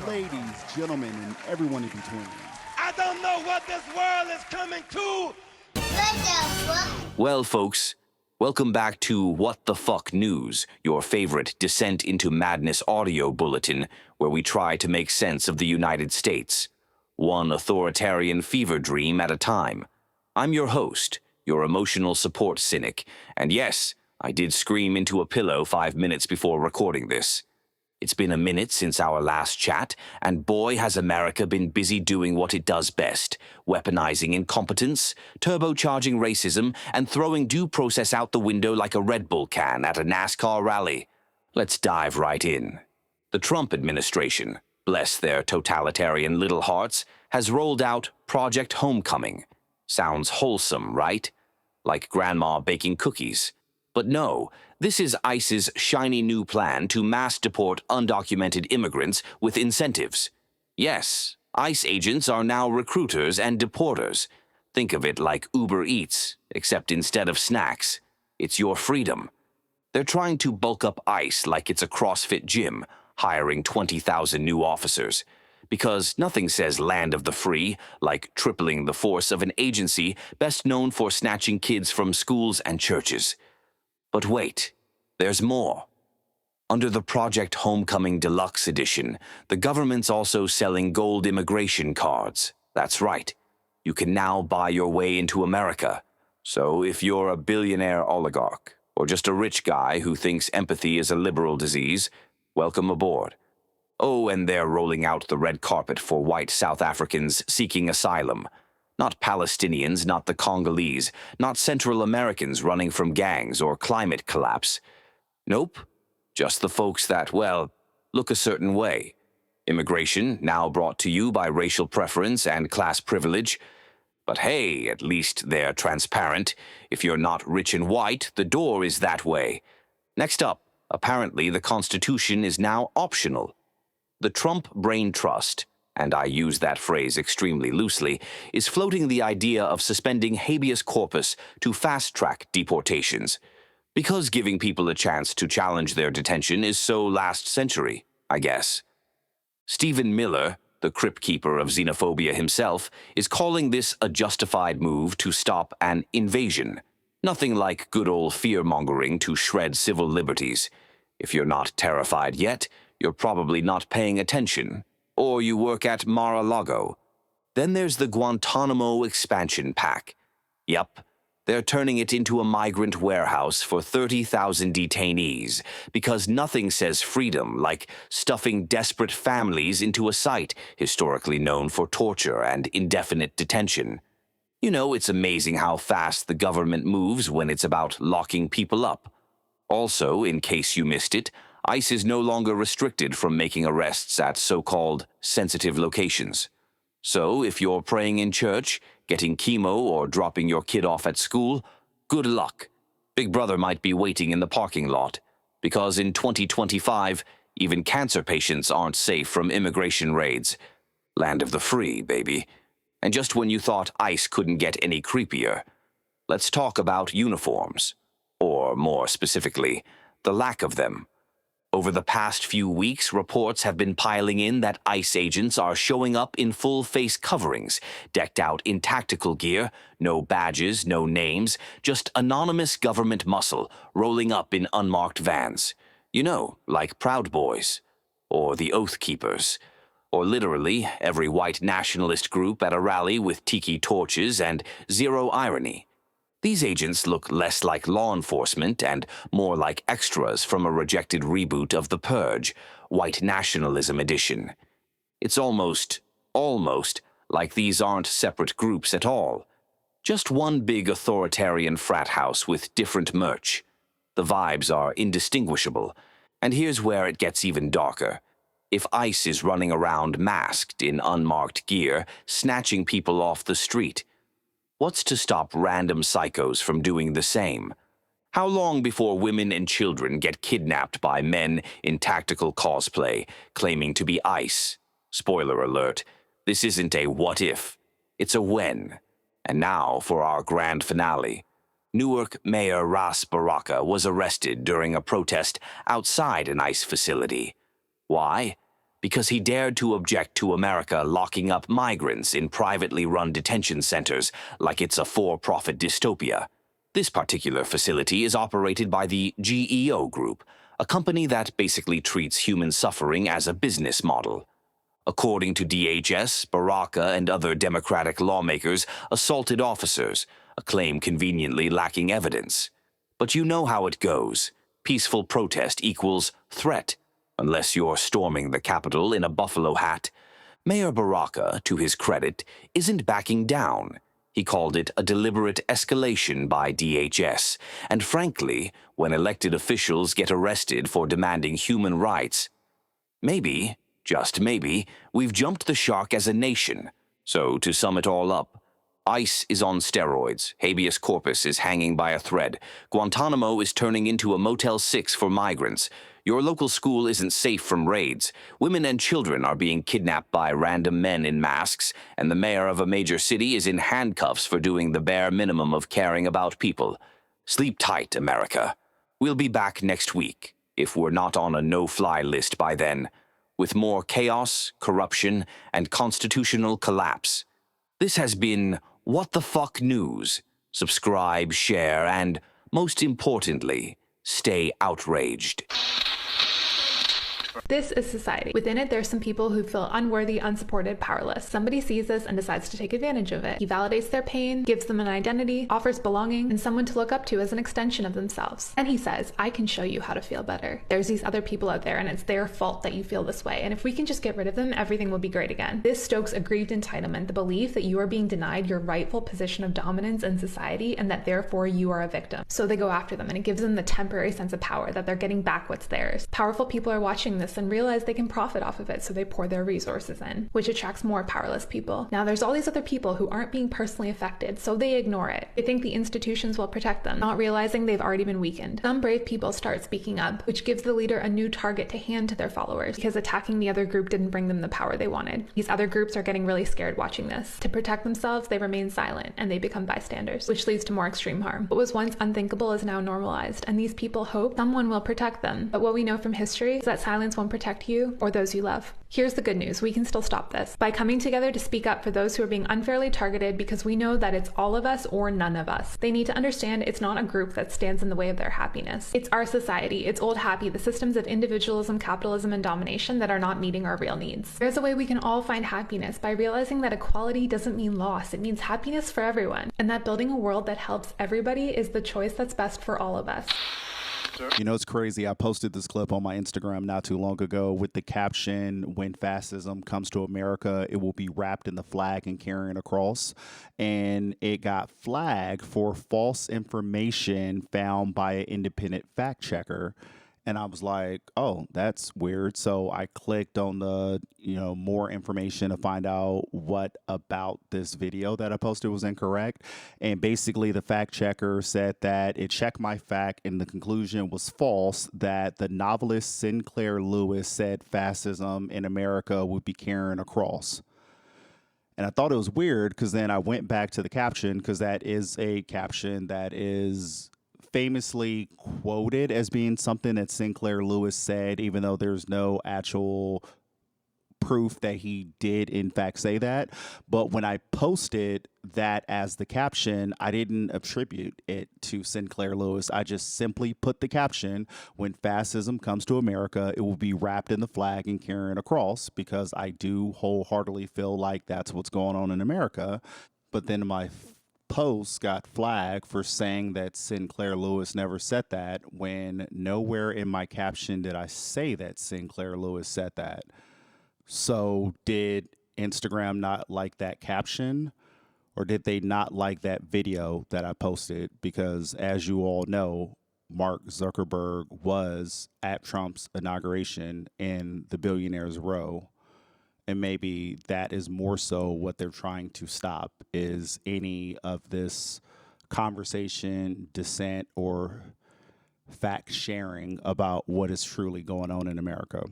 ladies, gentlemen, and everyone in between. I don't know what this world is coming to. Well, folks, welcome back to What the Fuck News, your favorite Descent into Madness audio bulletin, where we try to make sense of the United States, one authoritarian fever dream at a time. I'm your host, your emotional support cynic, and yes, I did scream into a pillow 5 minutes before recording this. It's been a minute since our last chat, and boy has America been busy doing what it does best, weaponizing incompetence, turbocharging racism, and throwing due process out the window like a Red Bull can at a NASCAR rally. Let's dive right in. The Trump administration, bless their totalitarian little hearts, has rolled out Project Homecoming. Sounds wholesome, right? Like grandma baking cookies. But no, this is ICE's shiny new plan to mass deport undocumented immigrants with incentives. Yes, ICE agents are now recruiters and deporters. Think of it like Uber Eats, except instead of snacks, it's your freedom. They're trying to bulk up ICE like it's a CrossFit gym, hiring 20,000 new officers. Because nothing says land of the free like tripling the force of an agency best known for snatching kids from schools and churches. But wait, there's more. Under the Project Homecoming Deluxe Edition, the government's also selling gold immigration cards. That's right. You can now buy your way into America. So if you're a billionaire oligarch, or just a rich guy who thinks empathy is a liberal disease, welcome aboard. Oh, and they're rolling out the red carpet for white South Africans seeking asylum. Not Palestinians, not the Congolese, not Central Americans running from gangs or climate collapse. Nope, just the folks that, well, look a certain way. Immigration, now brought to you by racial preference and class privilege. But hey, at least they're transparent. If you're not rich and white, the door is that way. Next up, apparently the Constitution is now optional. The Trump Brain Trust, and I use that phrase extremely loosely, is floating the idea of suspending habeas corpus to fast-track deportations, because giving people a chance to challenge their detention is so last century, I guess. Stephen Miller, the crypt keeper of xenophobia himself, is calling this a justified move to stop an invasion. Nothing like good old fear-mongering to shred civil liberties. If you're not terrified yet, you're probably not paying attention. Or you work at Mar-a-Lago. Then there's the Guantanamo expansion pack. Yup, they're turning it into a migrant warehouse for 30,000 detainees, because nothing says freedom like stuffing desperate families into a site historically known for torture and indefinite detention. You know, it's amazing how fast the government moves when it's about locking people up. Also, in case you missed it, ICE is no longer restricted from making arrests at so-called sensitive locations. So if you're praying in church, getting chemo, or dropping your kid off at school, good luck. Big Brother might be waiting in the parking lot, because in 2025, even cancer patients aren't safe from immigration raids. Land of the free, baby. And just when you thought ICE couldn't get any creepier, let's talk about uniforms. Or more specifically, the lack of them. Over the past few weeks, reports have been piling in that ICE agents are showing up in full face coverings, decked out in tactical gear, no badges, no names, just anonymous government muscle rolling up in unmarked vans. You know, like Proud Boys, or the Oath Keepers, or literally every white nationalist group at a rally with tiki torches and zero irony. These agents look less like law enforcement and more like extras from a rejected reboot of The Purge, White Nationalism Edition. It's almost like these aren't separate groups at all. Just one big authoritarian frat house with different merch. The vibes are indistinguishable. And here's where it gets even darker. If ICE is running around masked in unmarked gear, snatching people off the street, what's to stop random psychos from doing the same? How long before women and children get kidnapped by men in tactical cosplay, claiming to be ICE? Spoiler alert, this isn't a what if, it's a when. And now for our grand finale. Newark Mayor Ras Baraka was arrested during a protest outside an ICE facility. Why? because he dared to object to America locking up migrants in privately run detention centers like it's a for-profit dystopia. This particular facility is operated by the GEO Group, a company that basically treats human suffering as a business model. According to DHS, Baraka and other Democratic lawmakers assaulted officers, a claim conveniently lacking evidence. But you know how it goes. Peaceful protest equals threat, unless you're storming the Capitol in a buffalo hat. Mayor Baraka, to his credit, isn't backing down. He called it a deliberate escalation by DHS, and frankly, when elected officials get arrested for demanding human rights, maybe, just maybe, we've jumped the shark as a nation. So, to sum it all up, ICE is on steroids, habeas corpus is hanging by a thread, Guantanamo is turning into a Motel 6 for migrants, your local school isn't safe from raids, women and children are being kidnapped by random men in masks, and the mayor of a major city is in handcuffs for doing the bare minimum of caring about people. Sleep tight, America. We'll be back next week, if we're not on a no-fly list by then, with more chaos, corruption, and constitutional collapse. This has been What the Fuck News. Subscribe, share, and, most importantly, stay outraged. This is society. Within it, there's some people who feel unworthy, unsupported, powerless. Somebody sees this and decides to take advantage of it. He validates their pain, gives them an identity, offers belonging, and someone to look up to as an extension of themselves. And he says, I can show you how to feel better. There's these other people out there, and it's their fault that you feel this way. And if we can just get rid of them, everything will be great again. This stokes aggrieved entitlement, the belief that you are being denied your rightful position of dominance in society, and that therefore you are a victim. So they go after them, and it gives them the temporary sense of power that they're getting back what's theirs. Powerful people are watching this and realize they can profit off of it, so they pour their resources in, which attracts more powerless people. Now there's all these other people who aren't being personally affected, so they ignore it. They think the institutions will protect them, not realizing they've already been weakened. Some brave people start speaking up, which gives the leader a new target to hand to their followers, because attacking the other group didn't bring them the power they wanted. These other groups are getting really scared watching this. To protect themselves, they remain silent, and they become bystanders, which leads to more extreme harm. What was once unthinkable is now normalized, and these people hope someone will protect them. But what we know from history is that silence won't protect you or those you love. Here's the good news, we can still stop this by coming together to speak up for those who are being unfairly targeted, because we know that it's all of us or none of us. They need to understand it's not a group that stands in the way of their happiness. It's our society, it's old happy, the systems of individualism, capitalism, and domination that are not meeting our real needs. There's a way we can all find happiness by realizing that equality doesn't mean loss, it means happiness for everyone, and that building a world that helps everybody is the choice that's best for all of us. You know, it's crazy. I posted this clip on my Instagram not too long ago with the caption, when fascism comes to America, it will be wrapped in the flag and carrying a cross. And it got flagged for false information found by an independent fact checker. And I was like, oh, that's weird. So I clicked on the, more information to find out what about this video that I posted was incorrect. And basically the fact checker said that it checked my fact and the conclusion was false, that the novelist Sinclair Lewis said fascism in America would be carrying a cross. And I thought it was weird because then I went back to the caption, because that is a caption that is famously quoted as being something that Sinclair Lewis said, even though there's no actual proof that he did in fact say that. But when I posted that as the caption, I didn't attribute it to Sinclair Lewis. I just simply put the caption, when fascism comes to America, it will be wrapped in the flag and carrying a cross, because I do wholeheartedly feel like that's what's going on in America. But then my post got flagged for saying that Sinclair Lewis never said that, when nowhere in my caption did I say that Sinclair Lewis said that. So did Instagram not like that caption, or did they not like that video that I posted? Because as you all know, Mark Zuckerberg was at Trump's inauguration in the Billionaires Row. And maybe that is more so what they're trying to stop, is any of this conversation, dissent, or fact sharing about what is truly going on in America.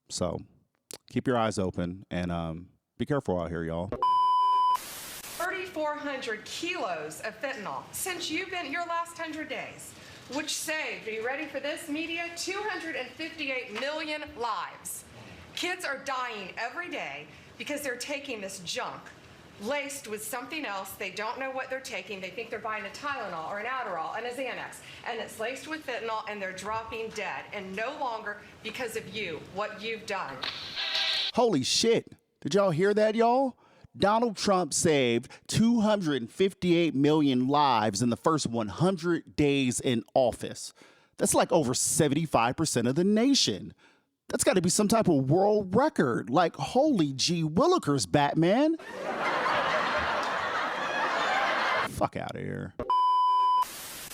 So keep your eyes open and be careful out here, y'all. 3,400 kilos of fentanyl since you've been your last 100 days, which saved, are you ready for this, media, 258 million lives. Kids are dying every day because they're taking this junk laced with something else. They don't know what they're taking. They think they're buying a Tylenol or an Adderall and a Xanax, and it's laced with fentanyl, and they're dropping dead, and no longer because of you, what you've done. Holy shit. Did y'all hear that, y'all? Donald Trump saved 258 million lives in the first 100 days in office. That's like over 75% of the nation. That's got to be some type of world record. Like, holy gee willikers, Batman. Fuck out of here.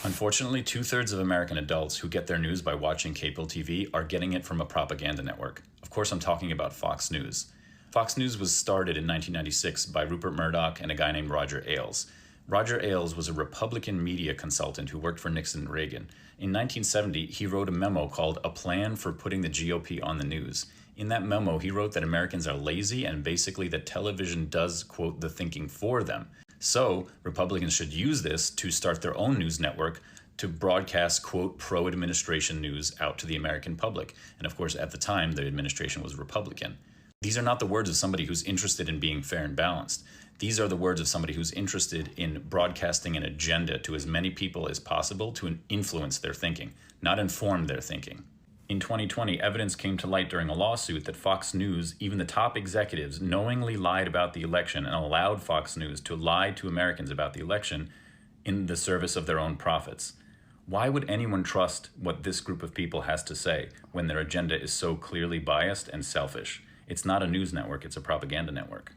Unfortunately, 2/3 of American adults who get their news by watching cable TV are getting it from a propaganda network. Of course, I'm talking about Fox News. Fox News was started in 1996 by Rupert Murdoch and a guy named Roger Ailes. Roger Ailes was a Republican media consultant who worked for Nixon and Reagan. In 1970, he wrote a memo called A Plan for Putting the GOP on the News. In that memo, he wrote that Americans are lazy and basically that television does, quote, the thinking for them. So Republicans should use this to start their own news network to broadcast, quote, pro-administration news out to the American public. And of course, at the time, the administration was Republican. These are not the words of somebody who's interested in being fair and balanced. These are the words of somebody who's interested in broadcasting an agenda to as many people as possible to influence their thinking, not inform their thinking. In 2020, evidence came to light during a lawsuit that Fox News, even the top executives, knowingly lied about the election and allowed Fox News to lie to Americans about the election in the service of their own profits. Why would anyone trust what this group of people has to say when their agenda is so clearly biased and selfish? It's not a news network, it's a propaganda network.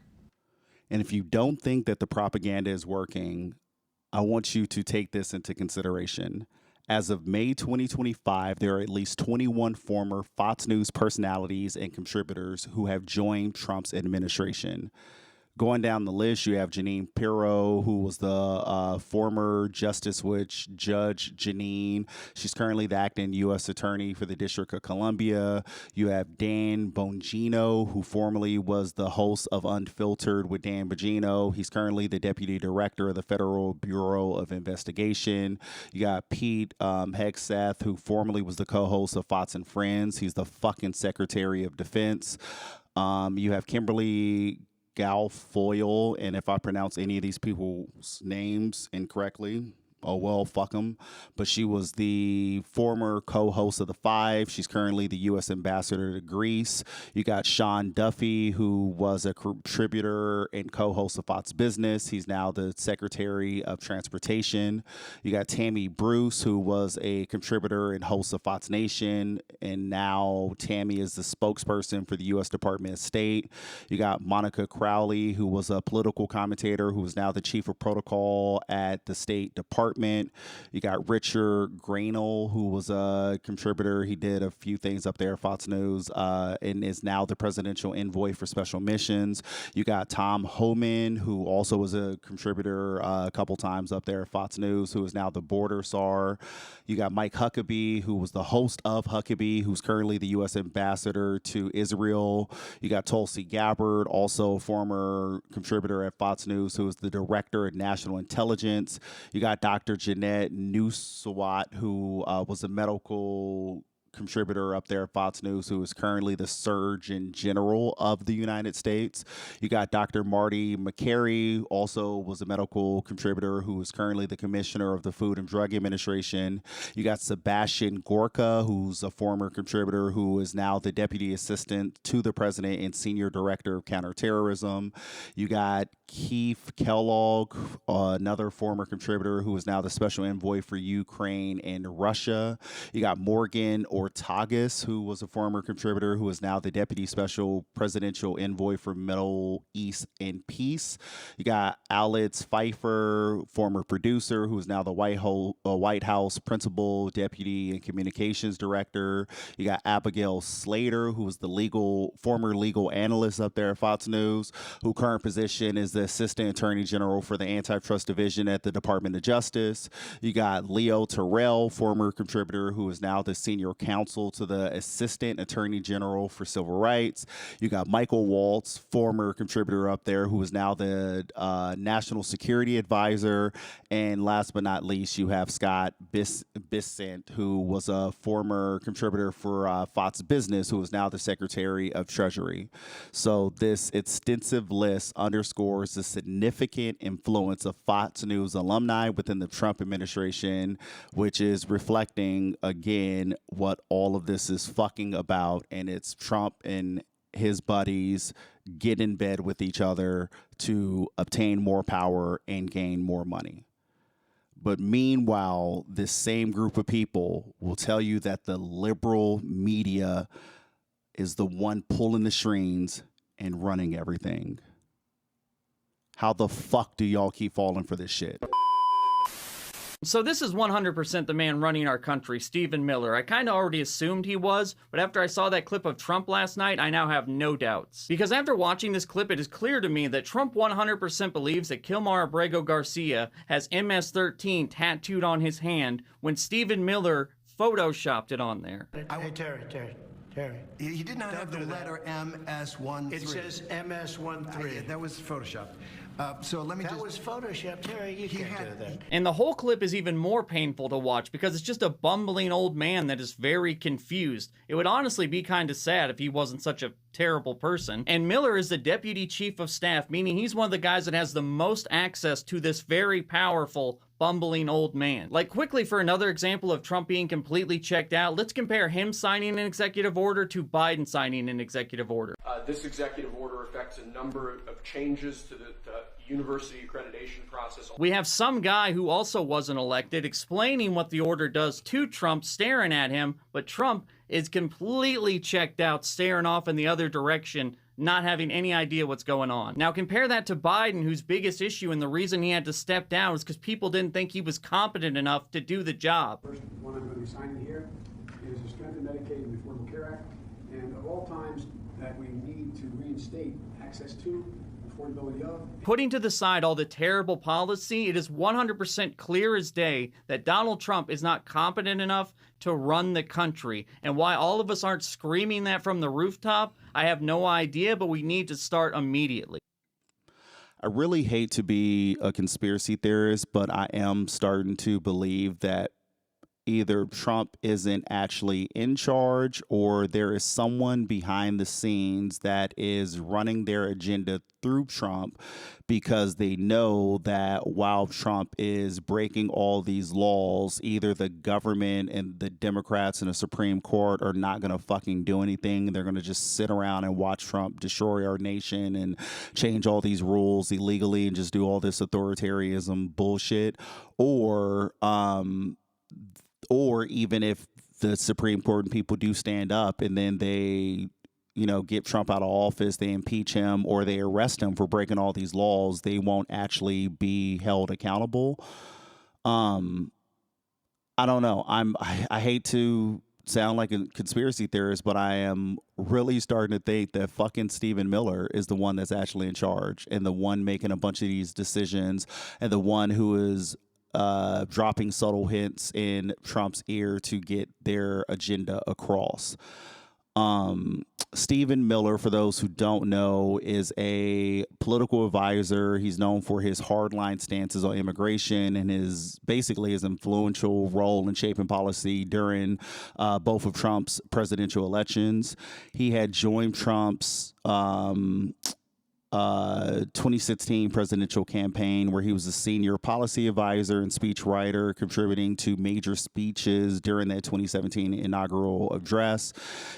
And if you don't think that the propaganda is working, I want you to take this into consideration. As of May 2025, there are at least 21 former Fox News personalities and contributors who have joined Trump's administration. Going down the list, you have Jeanine Pirro, who was the former Justice Witch Judge Jeanine. She's currently the acting U.S. Attorney for the District of Columbia. You have Dan Bongino, who formerly was the host of Unfiltered with Dan Bongino. He's currently the Deputy Director of the Federal Bureau of Investigation. You got Pete Hegseth, who formerly was the co-host of Fox and Friends. He's the fucking Secretary of Defense. You have Kimberly Guilfoyle, and if I pronounce any of these people's names incorrectly, oh well, fuck them. But she was the former co-host of The Five. She's currently the U.S. ambassador to Greece. You got Sean Duffy, who was a contributor and co-host of Fox Business. He's now the Secretary of Transportation. You got Tammy Bruce, who was a contributor and host of Fox Nation, and now Tammy is the spokesperson for the U.S. Department of State. You got Monica Crowley, who was a political commentator, who is now the chief of protocol at the State Department. You got Richard Granel, who was a contributor. He did a few things up there at Fox News and is now the presidential envoy for special missions. You got Tom Homan, who also was a contributor a couple times up there at Fox News, who is now the border czar. You got Mike Huckabee, who was the host of Huckabee, who's currently the U.S. ambassador to Israel. You got Tulsi Gabbard, also a former contributor at Fox News, who is the director of national intelligence. You got Dr. Jeanette Newsawat, who was a medical contributor up there at Fox News, who is currently the Surgeon General of the United States. You got Dr. Marty McCary, also was a medical contributor, who is currently the Commissioner of the Food and Drug Administration. You got Sebastian Gorka, who's a former contributor, who is now the Deputy Assistant to the President and Senior Director of Counterterrorism. You got Keith Kellogg, another former contributor, who is now the Special Envoy for Ukraine and Russia. You got Morgan Ortagus, who was a former contributor, who is now the Deputy Special Presidential Envoy for Middle East and Peace. You got Alex Pfeiffer, former producer, who is now the White House Principal Deputy and Communications Director. You got Abigail Slater, who was the former legal analyst up there at Fox News, whose current position is the Assistant Attorney General for the Antitrust Division at the Department of Justice. You got Leo Terrell, former contributor, who is now the Senior Counsel to the Assistant Attorney General for Civil Rights. You got Michael Waltz, former contributor up there, who is now the National Security Advisor. And last but not least, you have Scott Bissent, who was a former contributor for Fox Business, who is now the Secretary of Treasury. So this extensive list underscores the significant influence of Fox News alumni within the Trump administration, which is reflecting, again, what all of this is fucking about. And it's Trump and his buddies get in bed with each other to obtain more power and gain more money. But meanwhile, this same group of people will tell you that the liberal media is the one pulling the strings and running everything. How the fuck do y'all keep falling for this shit? So this is 100% the man running our country, Stephen Miller. I kind of already assumed he was, but after I saw that clip of Trump last night, I now have no doubts. Because after watching this clip, it is clear to me that Trump 100% believes that Kilmar Abrego Garcia has MS-13 tattooed on his hand when Stephen Miller photoshopped it on there. Hey, Terry. He did not have the letter MS-13. It says MS-13. That was photoshopped. So let me That was Photoshop, Terry. You can't do that. And the whole clip is even more painful to watch because it's just a bumbling old man that is very confused. It would honestly be kind of sad if he wasn't such a terrible person. And Miller is the deputy chief of staff, meaning he's one of the guys that has the most access to this very powerful bumbling old man. Like, quickly, for another example of Trump being completely checked out, let's compare him signing an executive order to Biden signing an executive order. This executive order affects a number of changes to the university accreditation process. We have some guy who also wasn't elected explaining what the order does to Trump, staring at him, but Trump is completely checked out, staring off in the other direction, not having any idea what's going on. Now compare that to Biden, whose biggest issue and the reason he had to step down was because people didn't think he was competent enough to do the job. First one I'm going to be signing here is the Strengthen Medicaid and the Affordable Care Act. And of all times that we need to reinstate access to, affordability of. Putting to the side all the terrible policy, it is 100% clear as day that Donald Trump is not competent enough to run the country. And why all of us aren't screaming that from the rooftop, I have no idea, but we need to start immediately. I really hate to be a conspiracy theorist, but I am starting to believe that either Trump isn't actually in charge or there is someone behind the scenes that is running their agenda through Trump, because they know that while Trump is breaking all these laws, either the government and the Democrats and the Supreme Court are not going to fucking do anything. They're going to just sit around and watch Trump destroy our nation and change all these rules illegally and just do all this authoritarianism bullshit. Or even if the Supreme Court and people do stand up and then they, get Trump out of office, they impeach him or they arrest him for breaking all these laws, they won't actually be held accountable. I don't know. I hate to sound like a conspiracy theorist, but I am really starting to think that fucking Stephen Miller is the one that's actually in charge and the one making a bunch of these decisions and the one who is dropping subtle hints in Trump's ear to get their agenda across. Stephen Miller, for those who don't know, is a political advisor. He's known for his hardline stances on immigration and his influential role in shaping policy during both of Trump's presidential elections. He had joined Trump's 2016 presidential campaign, where he was a senior policy advisor and speechwriter, contributing to major speeches during that 2017 inaugural address.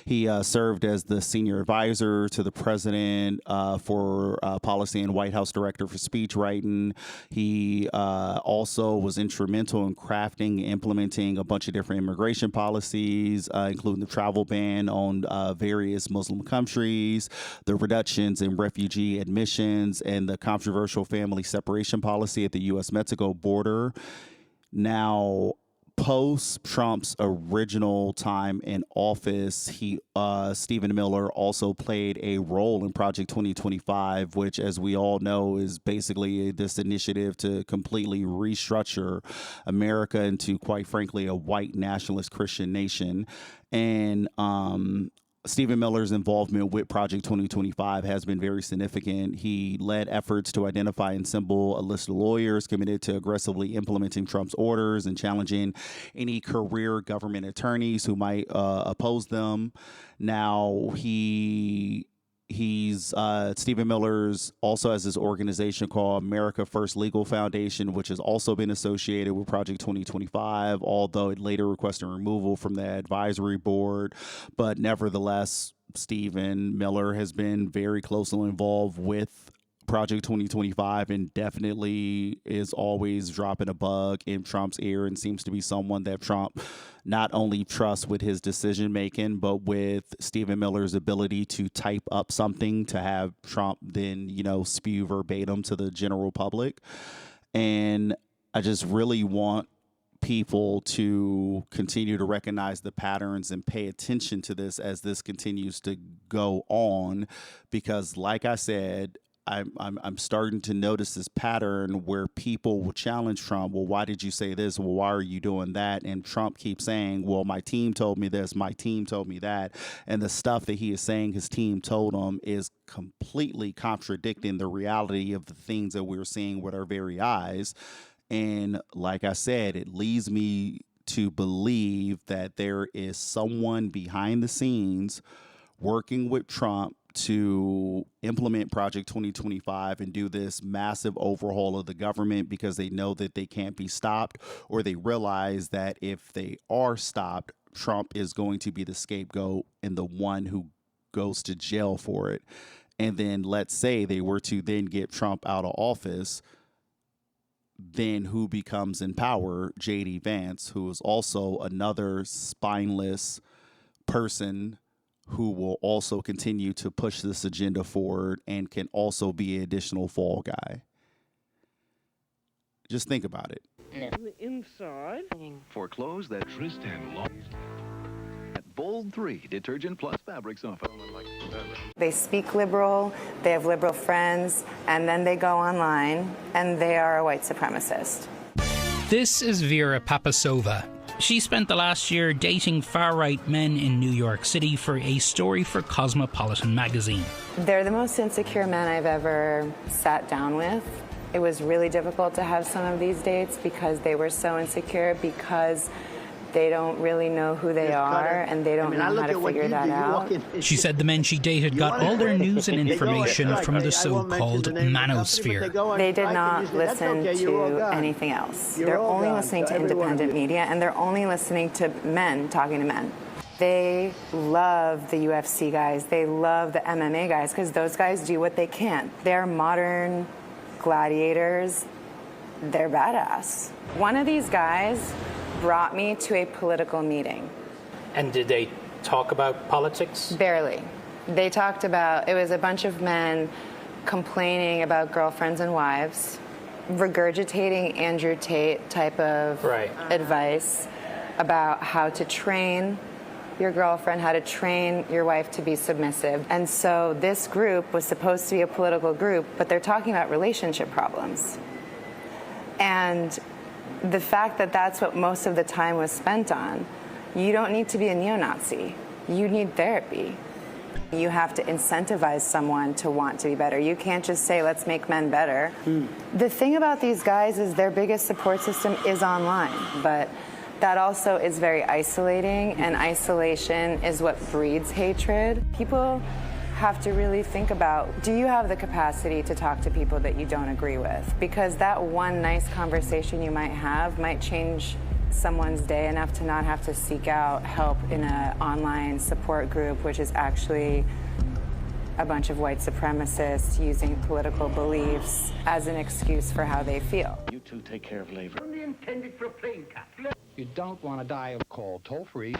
He served as the senior advisor to the president for policy and White House director for speechwriting. He also was instrumental in crafting and implementing a bunch of different immigration policies, including the travel ban on various Muslim countries, the reductions in refugee admissions, and the controversial family separation policy at the U.S.-Mexico border. Now, post Trump's original time in office, Stephen Miller also played a role in Project 2025, which, as we all know, is basically this initiative to completely restructure America into, quite frankly, a white nationalist Christian nation. And Stephen Miller's involvement with Project 2025 has been very significant. He led efforts to identify and assemble a list of lawyers committed to aggressively implementing Trump's orders and challenging any career government attorneys who might oppose them. Now, Stephen Miller's also has this organization called America First Legal Foundation, which has also been associated with Project 2025, although it later requested removal from the advisory board. But nevertheless, Stephen Miller has been very closely involved with Project 2025 and definitely is always dropping a bug in Trump's ear and seems to be someone that Trump not only trusts with his decision making, but with Stephen Miller's ability to type up something to have Trump then, spew verbatim to the general public. And I just really want people to continue to recognize the patterns and pay attention to this as this continues to go on, because like I said, I'm starting to notice this pattern where people will challenge Trump. Well, why did you say this? Well, why are you doing that? And Trump keeps saying, well, my team told me this, my team told me that. And the stuff that he is saying his team told him is completely contradicting the reality of the things that we're seeing with our very eyes. And like I said, it leads me to believe that there is someone behind the scenes working with Trump to implement Project 2025 and do this massive overhaul of the government, because they know that they can't be stopped, or they realize that if they are stopped, Trump is going to be the scapegoat and the one who goes to jail for it. And then let's say they were to then get Trump out of office, then who becomes in power? J.D. Vance, who is also another spineless person who will also continue to push this agenda forward and can also be an additional fall guy. Just think about it. Inside. For clothes that Tristan lost. At Bold 3 Detergent Plus Fabric Softener. They speak liberal, they have liberal friends, and then they go online and they are a white supremacist. This is Vera Papasova. She spent the last year dating far-right men in New York City for a story for Cosmopolitan magazine. They're the most insecure men I've ever sat down with. It was really difficult to have some of these dates because they were so insecure, because they don't really know who they are and they don't know how to figure that out. She said the men she dated got all their news and information from the so-called manosphere. They did not listen to anything else. They're only listening to independent media, and they're only listening to men talking to men. They love the UFC guys. They love the MMA guys because those guys do what they can. They're modern gladiators. They're badass. One of these guys brought me to a political meeting. And did they talk about politics? Barely. They talked about, it was a bunch of men complaining about girlfriends and wives, regurgitating Andrew Tate type of advice about how to train your girlfriend, how to train your wife to be submissive. And so this group was supposed to be a political group, but they're talking about relationship problems. And the fact that that's what most of the time was spent on, you don't need to be a neo-Nazi. You need therapy. You have to incentivize someone to want to be better. You can't just say, let's make men better. The thing about these guys is their biggest support system is online, but that also is very isolating, and isolation is what breeds hatred. People have to really think about, do you have the capacity to talk to people that you don't agree with? Because that one nice conversation you might have might change someone's day enough to not have to seek out help in an online support group, which is actually a bunch of white supremacists using political beliefs as an excuse for how they feel. You two take care of labor. Only intended for a plane cut. You don't want to die of call toll-free.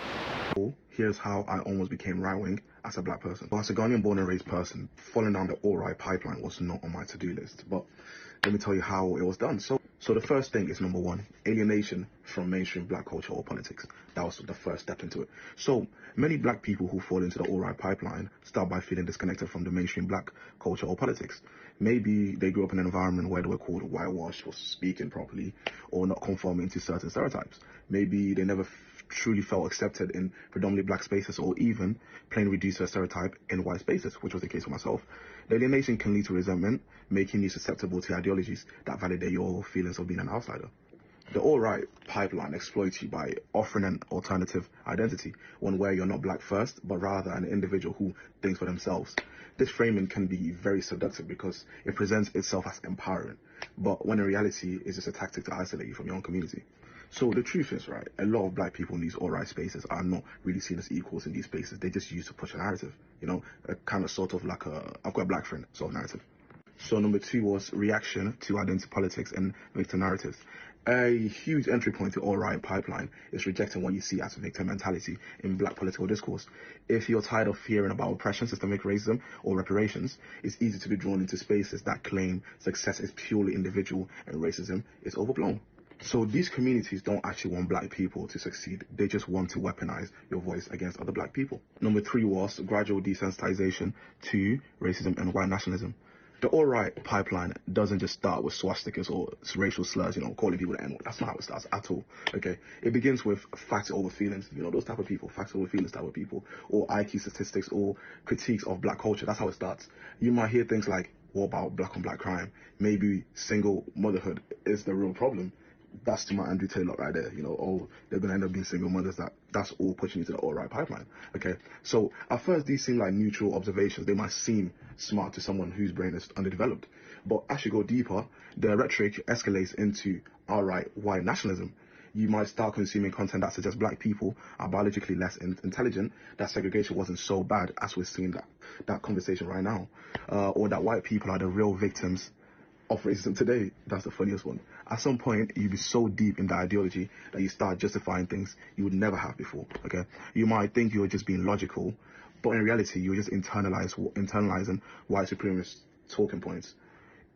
Here's how I almost became right-wing as a black person. As a Ghanaian born and raised person, falling down the all-right pipeline was not on my to-do list. But let me tell you how it was done. So So the first thing is number one, alienation from mainstream black culture or politics. That was the first step into it. So many black people who fall into the all right pipeline start by feeling disconnected from the mainstream black culture or politics. Maybe they grew up in an environment where they were called whitewashed for speaking properly or not conforming to certain stereotypes. Maybe they never truly felt accepted in predominantly black spaces, or even plain reduced to a stereotype in white spaces, which was the case for myself. The alienation can lead to resentment, making you susceptible to ideologies that validate your feelings of being an outsider. The all-right pipeline exploits you by offering an alternative identity, one where you're not black first, but rather an individual who thinks for themselves. This framing can be very seductive because it presents itself as empowering, but when in reality, it's just a tactic to isolate you from your own community. So the truth is, right, a lot of black people in these all-right spaces are not really seen as equals in these spaces. They just use to push a narrative, you know, a kind of sort of like I've got a black friend sort of narrative. So number two was reaction to identity politics and victim narratives. A huge entry point to all-right pipeline is rejecting what you see as a victim mentality in black political discourse. If you're tired of hearing about oppression, systemic racism, or reparations, it's easy to be drawn into spaces that claim success is purely individual and racism is overblown. So these communities don't actually want black people to succeed. They just want to weaponize your voice against other black people. Number three was gradual desensitization to racism and white nationalism. The all-right pipeline doesn't just start with swastikas or racial slurs, you know, calling people the N-word. That's not how it starts at all, okay? It begins with facts over feelings, you know, those type of people, facts over feelings type of people, or IQ statistics or critiques of black culture. That's how it starts. You might hear things like, what about black on black crime? Maybe single motherhood is the real problem. That's to my Andrew Taylor right there, you know, oh, they're going to end up being single mothers. That's all pushing you to the all-right pipeline, okay? So at first, these seem like neutral observations. They might seem smart to someone whose brain is underdeveloped. But as you go deeper, the rhetoric escalates into all-right white nationalism. You might start consuming content that suggests black people are biologically less intelligent, that segregation wasn't so bad as we're seeing that conversation right now, or that white people are the real victims of racism today. That's the funniest one. At some point, you'll be so deep in the ideology that you start justifying things you would never have before, okay? You might think you're just being logical, but in reality, you're just internalizing white supremacist talking points.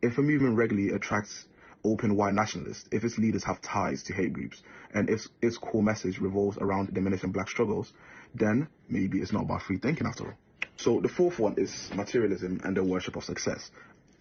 If a movement regularly attracts open white nationalists, if its leaders have ties to hate groups, and if its core message revolves around diminishing black struggles, then maybe it's not about free thinking after all. So the fourth one is materialism and the worship of success.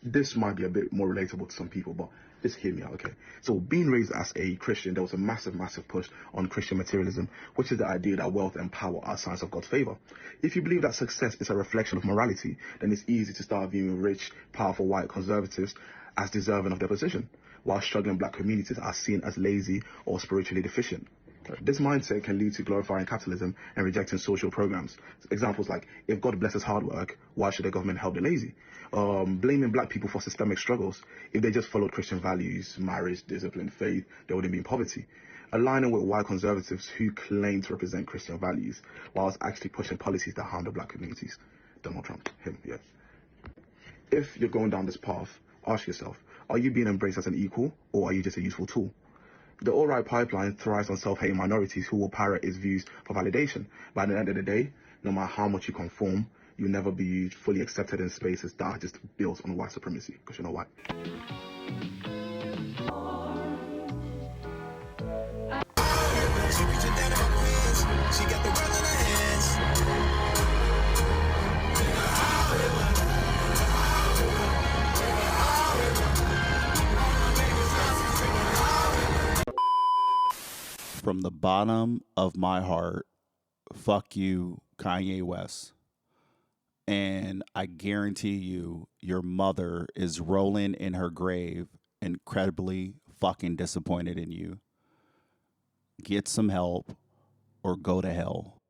This might be a bit more relatable to some people, but just hear me out, okay? So being raised as a Christian, there was a massive push on Christian materialism, which is the idea that wealth and power are signs of God's favor. If you believe that success is a reflection of morality, then it's easy to start viewing rich, powerful white conservatives as deserving of their position, while struggling black communities are seen as lazy or spiritually deficient. This mindset can lead to glorifying capitalism and rejecting social programs. Examples like, if God blesses hard work, why should the government help the lazy? Blaming black people for systemic struggles. If they just followed Christian values, marriage, discipline, faith, they wouldn't be in poverty. Aligning with white conservatives who claim to represent Christian values, whilst actually pushing policies that harm the black communities. Donald Trump, him, yeah. If you're going down this path, ask yourself, are you being embraced as an equal, or are you just a useful tool? The all-right pipeline thrives on self-hating minorities who will parrot its views for validation. But at the end of the day, no matter how much you conform, you'll never be fully accepted in spaces that are just built on white supremacy, because you're not white. She got the world in her hands. From the bottom of my heart, fuck you, Kanye West. And I guarantee you, your mother is rolling in her grave, incredibly fucking disappointed in you. Get some help or go to hell.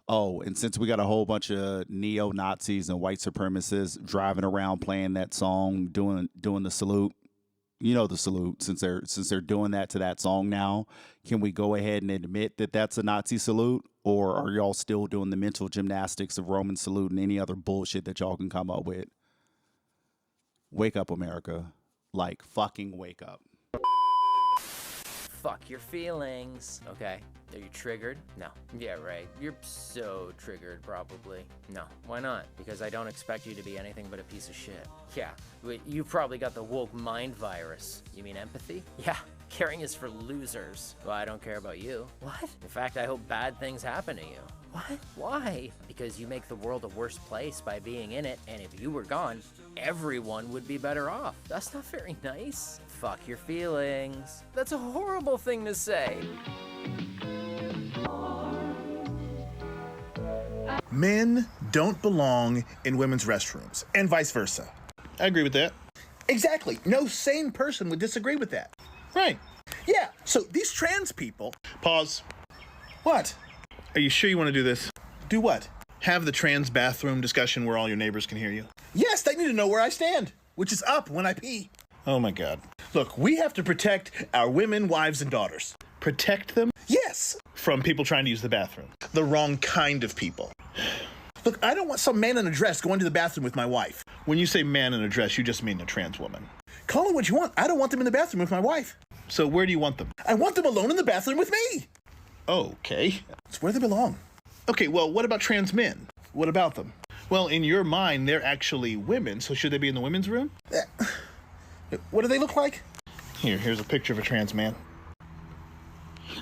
Oh, and since we got a whole bunch of neo-Nazis and white supremacists driving around playing that song, doing the salute, you know the salute, since they're doing that to that song now, can we go ahead and admit that that's a Nazi salute? Or are y'all still doing the mental gymnastics of Roman salute and any other bullshit that y'all can come up with? Wake up, America. Like, fucking wake up. fuck your feelings. Okay. Are you triggered? No. Yeah, right. You're so triggered, probably. No. Why not? Because I don't expect you to be anything but a piece of shit. Yeah. You've probably got the woke mind virus. You mean empathy? Yeah. Caring is for losers. Well, I don't care about you. What? In fact, I hope bad things happen to you. What? Why? Because you make the world a worse place by being in it, and if you were gone, everyone would be better off. That's not very nice. Fuck your feelings. That's a horrible thing to say. Men don't belong in women's restrooms, and vice versa. I agree with that. Exactly. No sane person would disagree with that. Right. Yeah, so these trans people... Pause. What? Are you sure you want to do this? Do what? Have the trans bathroom discussion where all your neighbors can hear you? Yes, they need to know where I stand, which is up when I pee. Oh my God. Look, we have to protect our women, wives, and daughters. Protect them? Yes. From people trying to use the bathroom. The wrong kind of people. Look, I don't want some man in a dress going to the bathroom with my wife. When you say man in a dress, you just mean a trans woman. Call it what you want. I don't want them in the bathroom with my wife. So where do you want them? I want them alone in the bathroom with me. Okay. It's where they belong. Okay, well, what about trans men? What about them? Well, in your mind, they're actually women, so should they be in the women's room? What do they look like? Here's a picture of a trans man.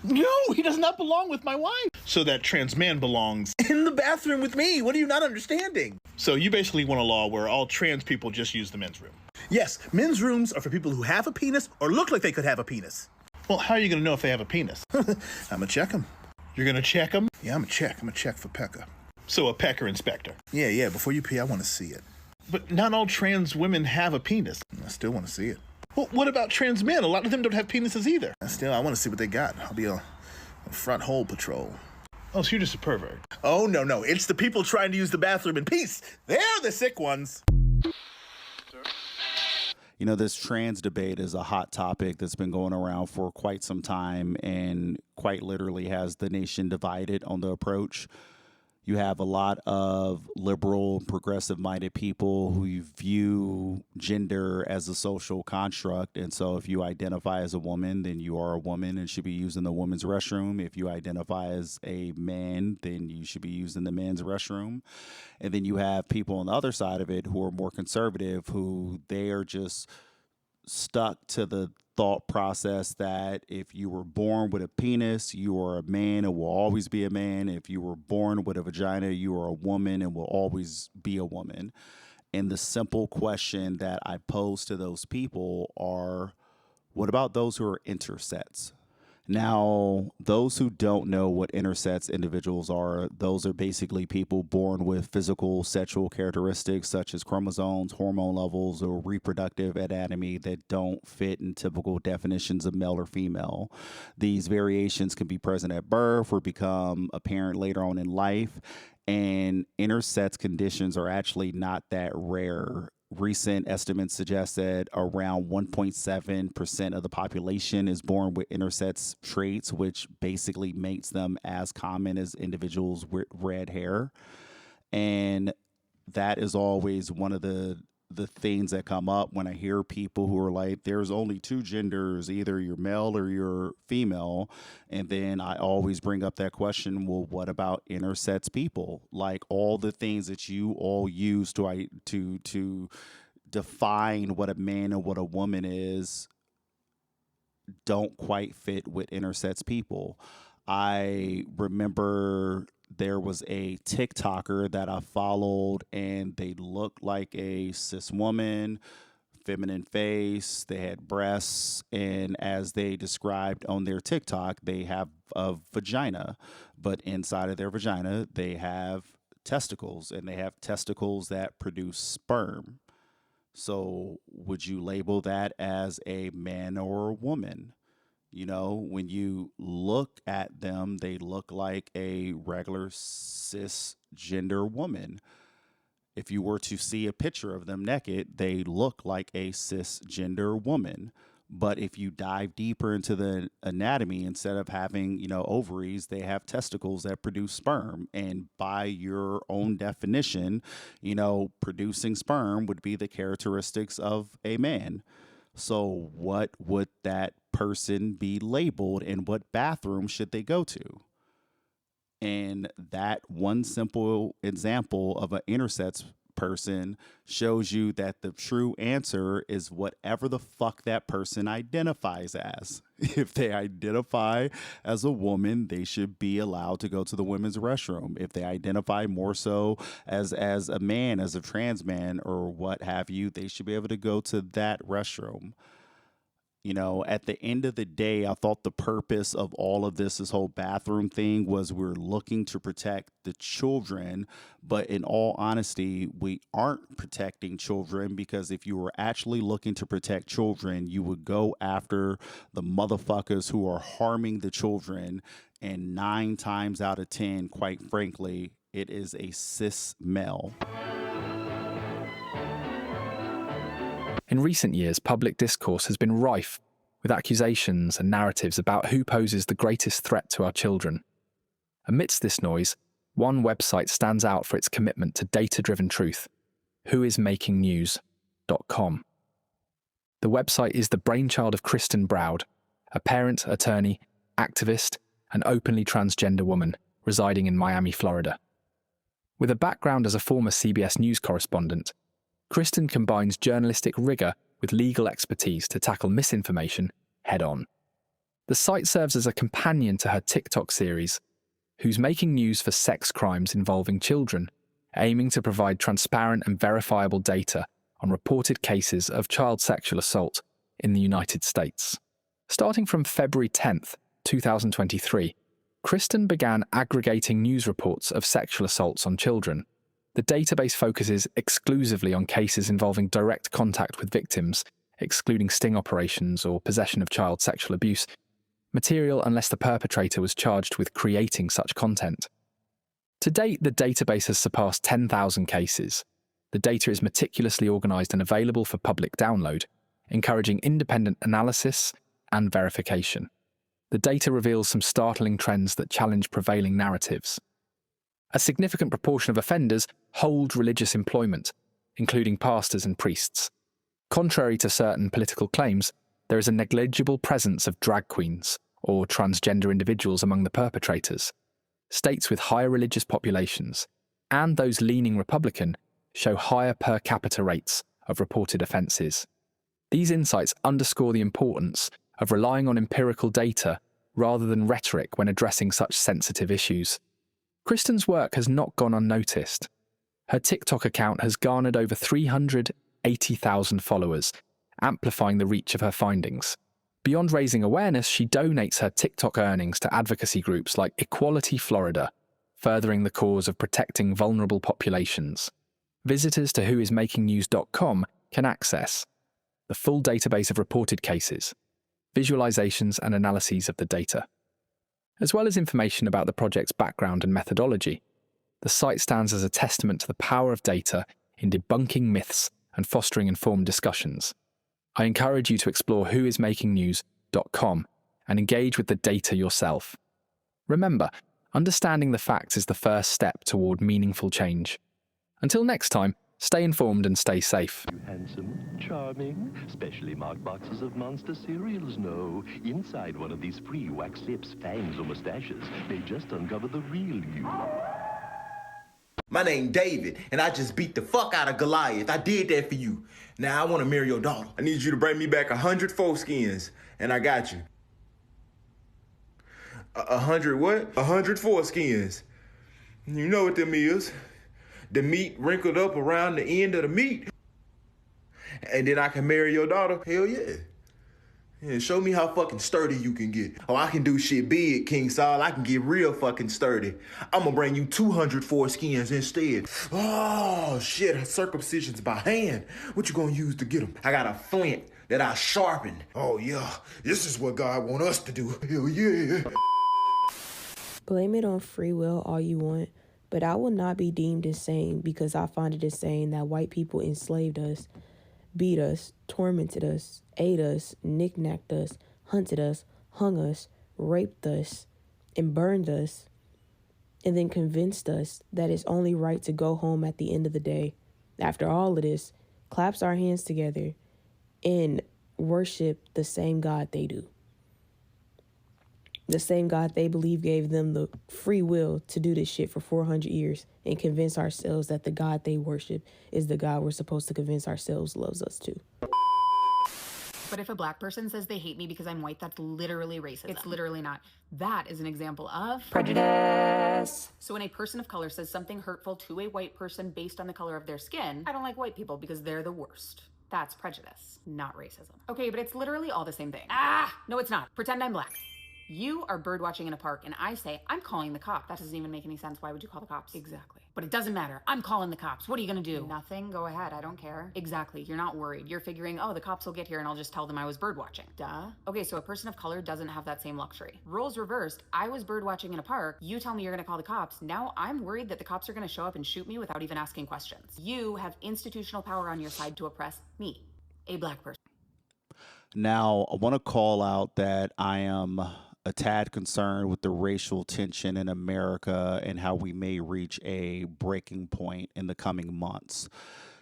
No, he does not belong with my wife. So that trans man belongs in the bathroom with me. What are you not understanding? So you basically want a law where all trans people just use the men's room. Yes, men's rooms are for people who have a penis or look like they could have a penis. Well, how are you going to know if they have a penis? I'm going to check them. You're going to check them? Yeah, I'm going to check for pecker. So a pecker inspector. Yeah, before you pee, I want to see it. But not all trans women have a penis. I still want to see it. Well, what about trans men? A lot of them don't have penises either. Still, I want to see what they got. I'll be on front hole patrol. Oh, so you're just a pervert. Oh, no. It's the people trying to use the bathroom in peace. They're the sick ones. You know, this trans debate is a hot topic that's been going around for quite some time and quite literally has the nation divided on the approach. You have a lot of liberal, progressive-minded people who view gender as a social construct. And so if you identify as a woman, then you are a woman and should be used in the women's restroom. If you identify as a man, then you should be used in the men's restroom. And then you have people on the other side of it who are more conservative, who they are just stuck to the thought process that if you were born with a penis, you are a man and will always be a man. If you were born with a vagina, you are a woman and will always be a woman. And the simple question that I pose to those people are, what about those who are intersex? Now, those who don't know what intersex individuals are, those are basically people born with physical sexual characteristics such as chromosomes, hormone levels, or reproductive anatomy that don't fit in typical definitions of male or female. These variations can be present at birth or become apparent later on in life, and intersex conditions are actually not that rare. Recent estimates suggest that around 1.7% of the population is born with intersex traits, which basically makes them as common as individuals with red hair. And that is always one of the things that come up when I hear people who are like, there's only two genders, either you're male or you're female. And then I always bring up that question, well, what about intersex people? Like all the things that you all use to define what a man and what a woman is don't quite fit with intersex people. I remember there was a TikToker that I followed and they looked like a cis woman, feminine face, they had breasts, and as they described on their TikTok, they have a vagina, but inside of their vagina, they have testicles, and they have testicles that produce sperm. So would you label that as a man or a woman? You know, when you look at them, they look like a regular cisgender woman. If you were to see a picture of them naked, they look like a cisgender woman. But if you dive deeper into the anatomy, instead of having, ovaries, they have testicles that produce sperm. And by your own definition, producing sperm would be the characteristics of a man. So what would that person be labeled, and what bathroom should they go to? And that one simple example of an intersex person shows you that the true answer is whatever the fuck that person identifies as. If they identify as a woman, they should be allowed to go to the women's restroom. If they identify more so as a man, as a trans man or what have you, they should be able to go to that restroom. You know, at the end of the day, I thought the purpose of all of this whole bathroom thing was we're looking to protect the children. But in all honesty, we aren't protecting children, because if you were actually looking to protect children, you would go after the motherfuckers who are harming the children. And 9 times out of 10, quite frankly, it is a cis male. In recent years, public discourse has been rife with accusations and narratives about who poses the greatest threat to our children. Amidst this noise, one website stands out for its commitment to data-driven truth: whoismakingnews.com. The website is the brainchild of Kristen Browd, a parent, attorney, activist, and openly transgender woman residing in Miami, Florida. With a background as a former CBS News correspondent, Kristen combines journalistic rigor with legal expertise to tackle misinformation head-on. The site serves as a companion to her TikTok series, Who's Making News for Sex Crimes Involving Children, aiming to provide transparent and verifiable data on reported cases of child sexual assault in the United States. Starting from February 10th, 2023, Kristen began aggregating news reports of sexual assaults on children. The database focuses exclusively on cases involving direct contact with victims, excluding sting operations or possession of child sexual abuse material unless the perpetrator was charged with creating such content. To date, the database has surpassed 10,000 cases. The data is meticulously organized and available for public download, encouraging independent analysis and verification. The data reveals some startling trends that challenge prevailing narratives. A significant proportion of offenders hold religious employment, including pastors and priests. Contrary to certain political claims, there is a negligible presence of drag queens or transgender individuals among the perpetrators. States with higher religious populations, and those leaning Republican, show higher per capita rates of reported offences. These insights underscore the importance of relying on empirical data rather than rhetoric when addressing such sensitive issues. Kristen's work has not gone unnoticed. Her TikTok account has garnered over 380,000 followers, amplifying the reach of her findings. Beyond raising awareness, she donates her TikTok earnings to advocacy groups like Equality Florida, furthering the cause of protecting vulnerable populations. Visitors to whoismakingnews.com can access the full database of reported cases, visualizations and analyses of the data, as well as information about the project's background and methodology. The site stands as a testament to the power of data in debunking myths and fostering informed discussions. I encourage you to explore whoismakingnews.com and engage with the data yourself. Remember, understanding the facts is the first step toward meaningful change. Until next time, stay informed and stay safe. Handsome, charming, specially marked boxes of Monster cereals. No, inside one of these free wax lips, fangs, or mustaches, they just uncover the real you. My name David, and I just beat the fuck out of Goliath. I did that for you. Now I want to marry your daughter. I need you to bring me back 100 foreskins, and I got you. 100 what? 100 foreskins. You know what them is. The meat wrinkled up around the end of the meat. And then I can marry your daughter? Hell yeah. Yeah, show me how fucking sturdy you can get. Oh, I can do shit big, King Saul. I can get real fucking sturdy. I'm gonna bring you 200 foreskins instead. Oh, shit, circumcision's by hand. What you gonna use to get them? I got a flint that I sharpened. Oh, yeah, this is what God want us to do. Hell yeah. Blame it on free will all you want, but I will not be deemed insane because I find it insane that white people enslaved us, beat us, tormented us, ate us, knick-knacked us, hunted us, hung us, raped us, and burned us, and then convinced us that it's only right to go home at the end of the day. After all of this, claps our hands together, and worship the same God they do. The same God they believe gave them the free will to do this shit for 400 years and convince ourselves that the God they worship is the God we're supposed to convince ourselves loves us too. But if a black person says they hate me because I'm white, that's literally racism. It's literally not. That is an example of prejudice. So when a person of color says something hurtful to a white person based on the color of their skin, I don't like white people because they're the worst. That's prejudice, not racism. Okay, but it's literally all the same thing. No, it's not. Pretend I'm black. You are bird watching in a park and I say, I'm calling the cops. That doesn't even make any sense. Why would you call the cops? Exactly. But it doesn't matter. I'm calling the cops. What are you gonna do? Nothing. Go ahead. I don't care. Exactly. You're not worried. You're figuring, oh, the cops will get here and I'll just tell them I was bird watching. Duh. Okay, so a person of color doesn't have that same luxury. Roles reversed. I was bird watching in a park. You tell me you're gonna call the cops. Now I'm worried that the cops are gonna show up and shoot me without even asking questions. You have institutional power on your side to oppress me, a black person. Now, I want to call out that I am a tad concerned with the racial tension in America and how we may reach a breaking point in the coming months.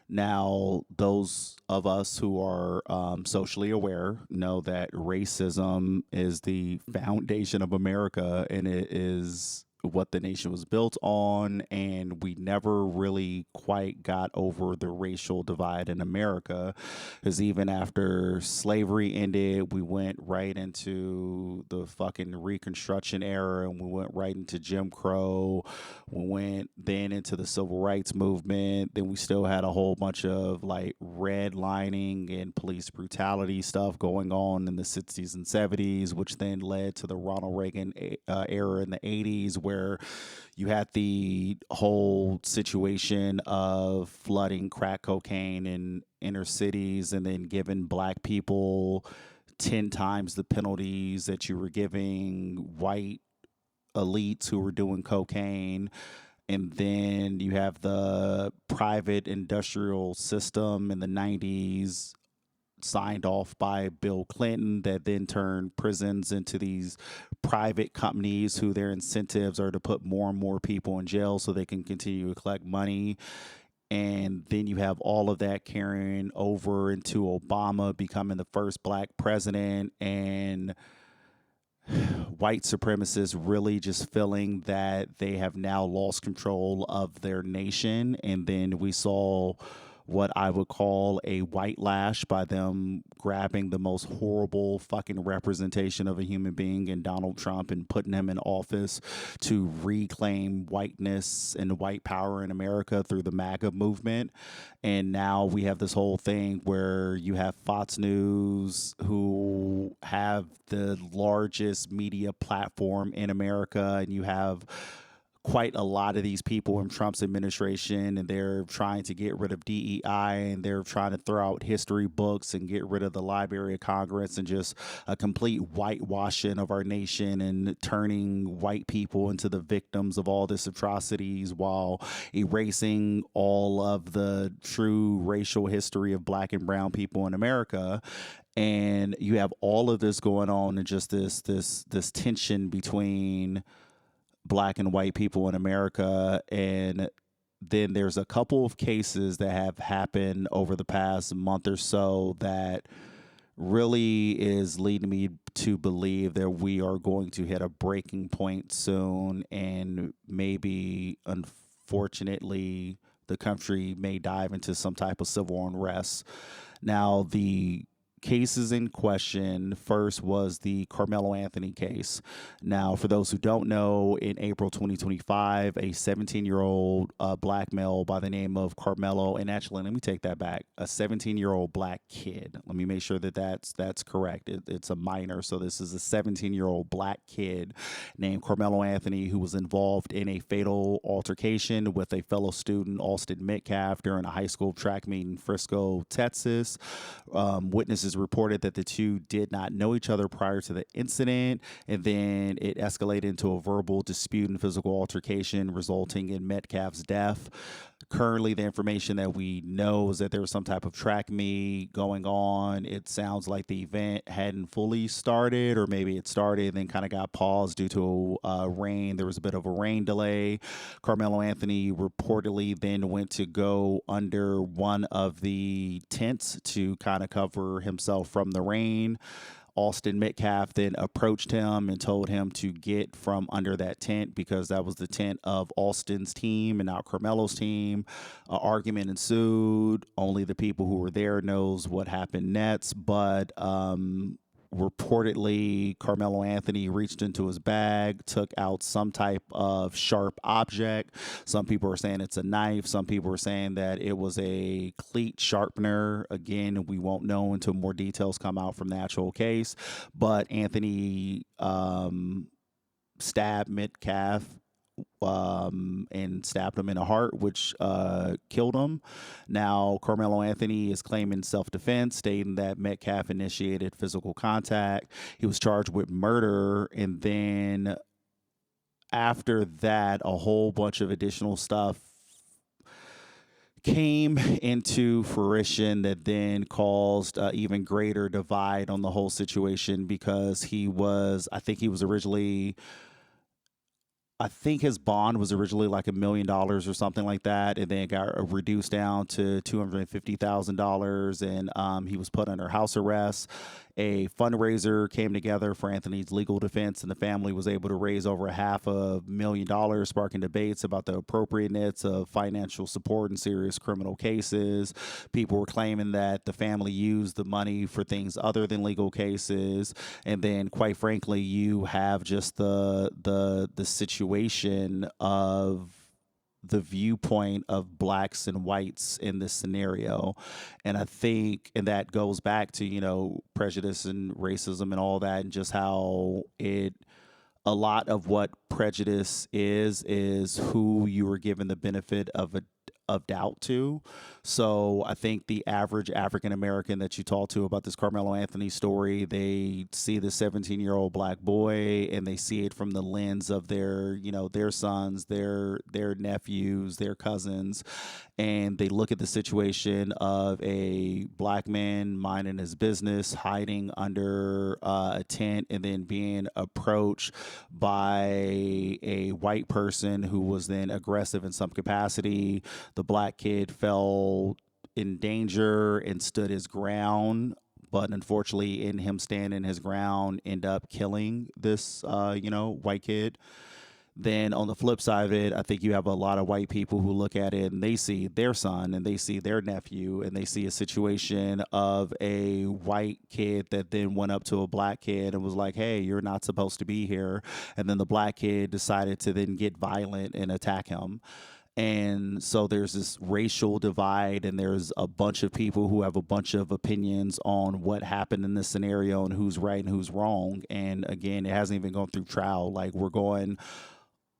Now, those of us who are socially aware know that racism is the foundation of America and it is what the nation was built on, and we never really quite got over the racial divide in America, because even after slavery ended, we went right into the fucking Reconstruction era, and we went right into Jim Crow. We went then into the Civil Rights Movement. Then we still had a whole bunch of like redlining and police brutality stuff going on in the 60s and 70s, which then led to the Ronald Reagan era in the 80s, where you had the whole situation of flooding crack cocaine in inner cities and then giving black people 10 times the penalties that you were giving white elites who were doing cocaine. And then you have the private industrial system in the 90s signed off by Bill Clinton that then turned prisons into these private companies who their incentives are to put more and more people in jail so they can continue to collect money. And then you have all of that carrying over into Obama becoming the first black president, and white supremacists really just feeling that they have now lost control of their nation. And then we saw what I would call a white lash by them grabbing the most horrible fucking representation of a human being in Donald Trump and putting him in office to reclaim whiteness and white power in America through the MAGA movement. And now we have this whole thing where you have Fox News, who have the largest media platform in America, and you have quite a lot of these people in Trump's administration, and they're trying to get rid of DEI, and they're trying to throw out history books and get rid of the Library of Congress, and just a complete whitewashing of our nation and turning white people into the victims of all this atrocities while erasing all of the true racial history of black and brown people in America. And you have all of this going on, and just this tension between black and white people in America. And then there's a couple of cases that have happened over the past month or so that really is leading me to believe that we are going to hit a breaking point soon, and maybe, unfortunately, the country may dive into some type of civil unrest. Now, the cases in question first was the Carmelo Anthony case. Now, for those who don't know, in April 2025, a 17-year-old black male by the name of Carmelo, and actually, let me take that back, a 17-year-old black kid. Let me make sure that that's correct. It's a minor, so this is a 17-year-old black kid named Carmelo Anthony who was involved in a fatal altercation with a fellow student, Austin Metcalf, during a high school track meet in Frisco, Texas. Witnesses reported that the two did not know each other prior to the incident, and then it escalated into a verbal dispute and physical altercation, resulting in Metcalf's death. Currently, the information that we know is that there was some type of track meet going on. It sounds like the event hadn't fully started, or maybe it started and then kind of got paused due to rain. There was a bit of a rain delay. Carmelo Anthony reportedly then went to go under one of the tents to kind of cover himself from the rain. Austin Metcalf then approached him and told him to get from under that tent because that was the tent of Austin's team and not Carmelo's team. An argument ensued. Only the people who were there knows what happened next, but reportedly Carmelo Anthony reached into his bag, took out some type of sharp object. Some people are saying it's a knife. Some people are saying that it was a cleat sharpener. Again, we won't know until more details come out from the actual case. But Anthony stabbed Metcalf and stabbed him in the heart, which killed him. Now, Carmelo Anthony is claiming self-defense, stating that Metcalf initiated physical contact. He was charged with murder, and then after that, a whole bunch of additional stuff came into fruition that then caused even greater divide on the whole situation because I think his bond was originally like $1 million or something like that, and then it got reduced down to $250,000, and he was put under house arrest. A fundraiser came together for Anthony's legal defense, and the family was able to raise over $500,000, sparking debates about the appropriateness of financial support in serious criminal cases. People were claiming that the family used the money for things other than legal cases, and then, quite frankly, you have just the situation of the viewpoint of blacks and whites in this scenario. And I think, and that goes back to, prejudice and racism and all that, and just how a lot of what prejudice is who you are given the benefit of doubt to. So I think the average African American that you talk to about this Carmelo Anthony story, they see the 17-year-old black boy and they see it from the lens of their sons, their nephews, their cousins, and they look at the situation of a black man minding his business, hiding under a tent, and then being approached by a white person who was then aggressive in some capacity. The black kid fell in danger and stood his ground, but unfortunately, in him standing his ground, end up killing this, white kid. Then on the flip side of it, I think you have a lot of white people who look at it and they see their son and they see their nephew and they see a situation of a white kid that then went up to a black kid and was like, hey, you're not supposed to be here. And then the black kid decided to then get violent and attack him. And so there's this racial divide, and there's a bunch of people who have a bunch of opinions on what happened in this scenario and who's right and who's wrong. And again, it hasn't even gone through trial. Like, we're going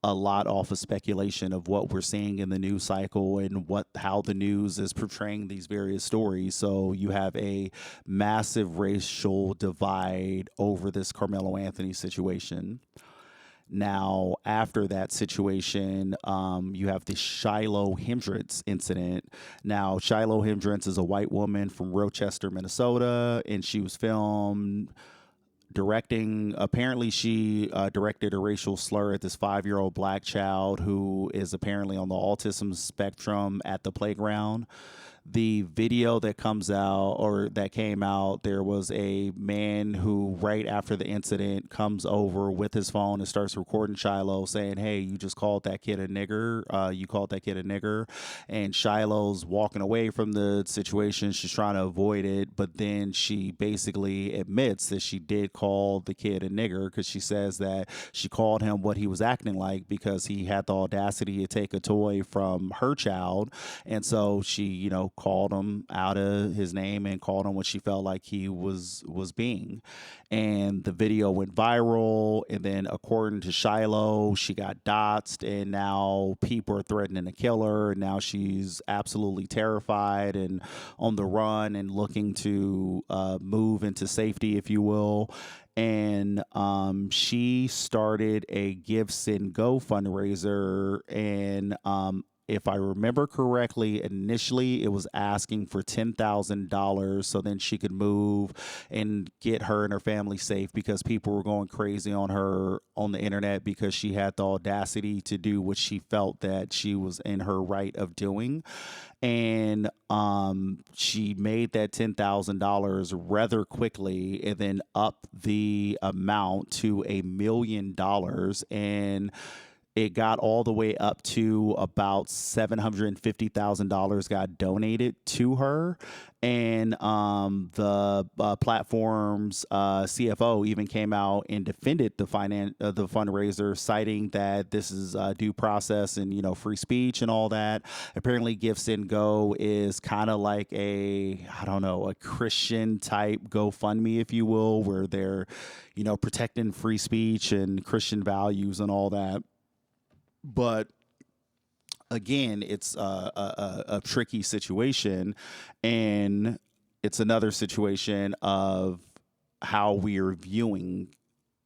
a lot off of speculation of what we're seeing in the news cycle and how the news is portraying these various stories. So you have a massive racial divide over this Carmelo Anthony situation. Now, after that situation, you have the Shiloh Hendrix incident. Now, Shiloh Hendrix is a white woman from Rochester, Minnesota, and she was filmed apparently she directed a racial slur at this 5-year-old black child who is apparently on the autism spectrum at the playground. The video that came out, there was a man who, right after the incident, comes over with his phone and starts recording Shiloh saying, hey, you just called that kid a nigger. You called that kid a nigger. And Shiloh's walking away from the situation. She's trying to avoid it. But then she basically admits that she did call the kid a nigger because she says that she called him what he was acting like because he had the audacity to take a toy from her child. And so she, called him out of his name and called him what she felt like he was being. And the video went viral, and then according to Shiloh, she got doxxed, and now people are threatening to kill her, and now she's absolutely terrified and on the run and looking to move into safety, if you will. And she started a Give, Send, Go fundraiser, and if I remember correctly, initially it was asking for $10,000 so then she could move and get her and her family safe, because people were going crazy on her on the internet because she had the audacity to do what she felt that she was in her right of doing. And she made that $10,000 rather quickly and then up the amount to $1 million. And it got all the way up to about $750,000 got donated to her. And the platform's CFO even came out and defended the fundraiser, citing that this is due process and, you know, free speech and all that. Apparently, Give Send Go is kind of like a Christian type GoFundMe, if you will, where they're, you know, protecting free speech and Christian values and all that. But again, it's a tricky situation, and it's another situation of how we are viewing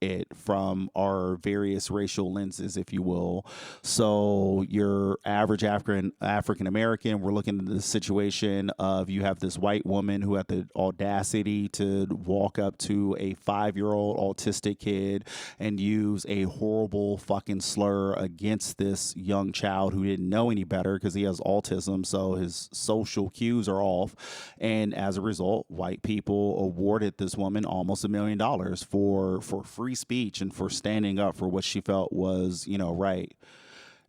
it from our various racial lenses, if you will. So your average African American, we're looking at the situation of, you have this white woman who had the audacity to walk up to a 5-year-old autistic kid and use a horrible fucking slur against this young child who didn't know any better because he has autism, so his social cues are off. And as a result, white people awarded this woman almost $1 million for free speech and for standing up for what she felt was, you know, right.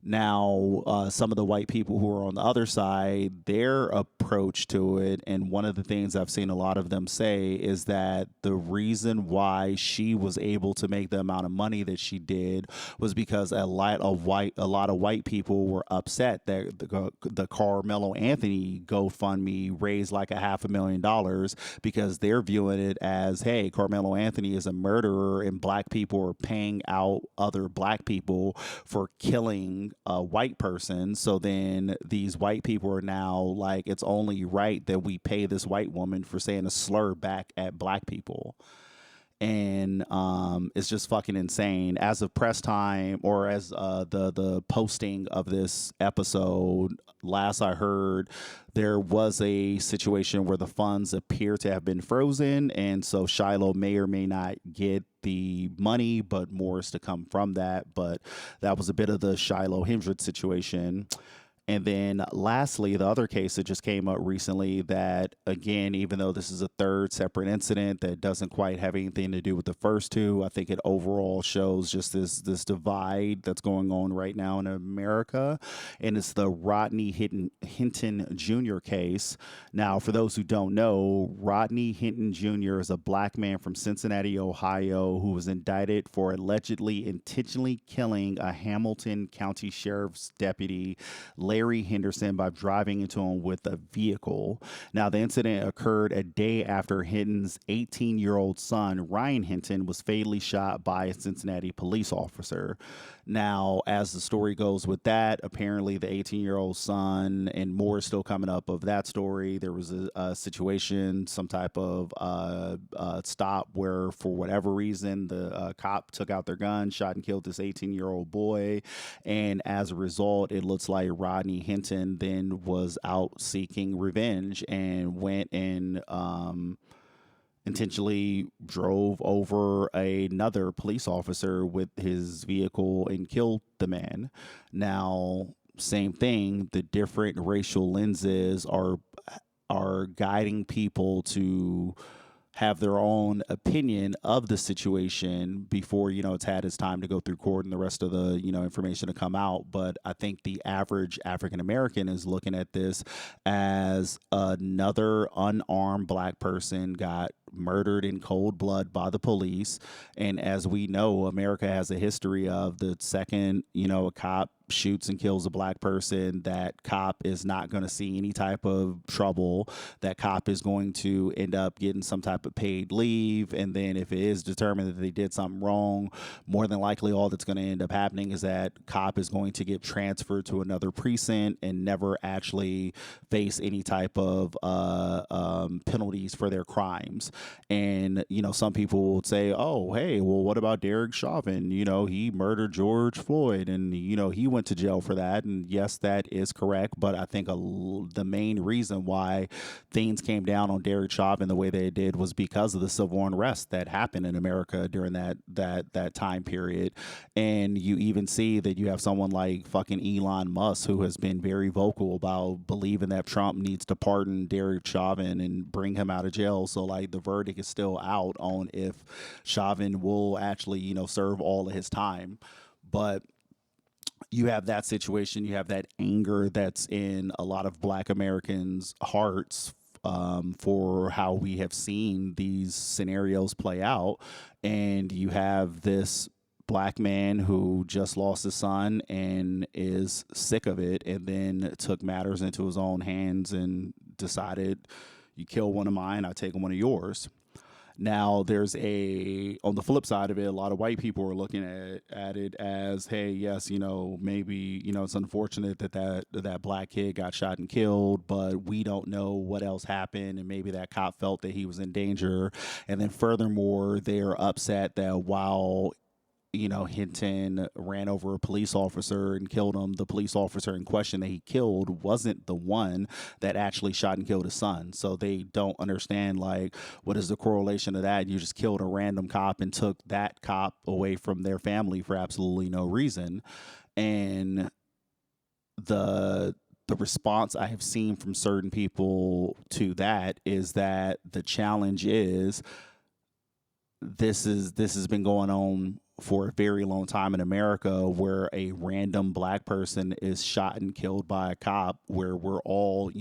Now, some of the white people who are on the other side, their approach to it, and one of the things I've seen a lot of them say is that the reason why she was able to make the amount of money that she did was because a lot of white people were upset that the Carmelo Anthony GoFundMe raised like $500,000, because they're viewing it as, hey, Carmelo Anthony is a murderer and black people are paying out other black people for killing a white person. So then these white people are now like, it's only right that we pay this white woman for saying a slur back at black people. And it's just fucking insane. As of press time, or as the posting of this episode, last I heard, there was a situation where the funds appear to have been frozen, and so Shiloh may or may not get the money, but more is to come from that. But that was a bit of the Shiloh Hendrix situation. And then lastly, the other case that just came up recently that, again, even though this is a third separate incident that doesn't quite have anything to do with the first two, I think it overall shows just this divide that's going on right now in America. And it's the Rodney Hinton Jr. case. Now, for those who don't know, Rodney Hinton Jr. is a black man from Cincinnati, Ohio, who was indicted for allegedly intentionally killing a Hamilton County Sheriff's deputy, Larry Henderson, by driving into him with a vehicle. Now, the incident occurred a day after Hinton's 18-year-old son, Ryan Hinton, was fatally shot by a Cincinnati police officer. Now, as the story goes with that, apparently the 18-year-old son, and more is still coming up of that story, there was a situation, some type of stop where, for whatever reason, the cop took out their gun, shot and killed this 18-year-old boy. And as a result, it looks like Rodney Hinton then was out seeking revenge and went and intentionally drove over another police officer with his vehicle and killed the man. Now, same thing, the different racial lenses are guiding people to have their own opinion of the situation before, you know, it's had its time to go through court and the rest of the, you know, information to come out. But I think the average African American is looking at this as another unarmed black person got murdered in cold blood by the police. And as we know, America has a history of the second, you know, a cop shoots and kills a black person, that cop is not going to see any type of trouble. That cop is going to end up getting some type of paid leave. And then if it is determined that they did something wrong, more than likely all that's going to end up happening is that cop is going to get transferred to another precinct and never actually face any type of penalties for their crimes. And, you know, some people would say, oh, hey, well, what about Derek Chauvin? You know, he murdered George Floyd and, you know, he went went to jail for that, and yes, that is correct. But I think the main reason why things came down on Derek Chauvin the way they did was because of the civil unrest that happened in America during that time period. And you even see that you have someone like fucking Elon Musk, who has been very vocal about believing that Trump needs to pardon Derek Chauvin and bring him out of jail. So like the verdict is still out on if Chauvin will actually, serve all of his time. But you have that situation, you have that anger that's in a lot of Black Americans' hearts for how we have seen these scenarios play out. And you have this Black man who just lost his son and is sick of it, and then took matters into his own hands and decided, you kill one of mine, I take one of yours. Now, there's on the flip side of it, a lot of white people are looking at it as, hey, yes, maybe, it's unfortunate that Black kid got shot and killed, but we don't know what else happened, and maybe that cop felt that he was in danger. And then furthermore, they're upset that while Hinton ran over a police officer and killed him, the police officer in question that he killed wasn't the one that actually shot and killed his son. So they don't understand, like, what is the correlation of that? You just killed a random cop and took that cop away from their family for absolutely no reason. And the response I have seen from certain people to that is that the challenge is this has been going on for a very long time in America, where a random Black person is shot and killed by a cop, where we're all,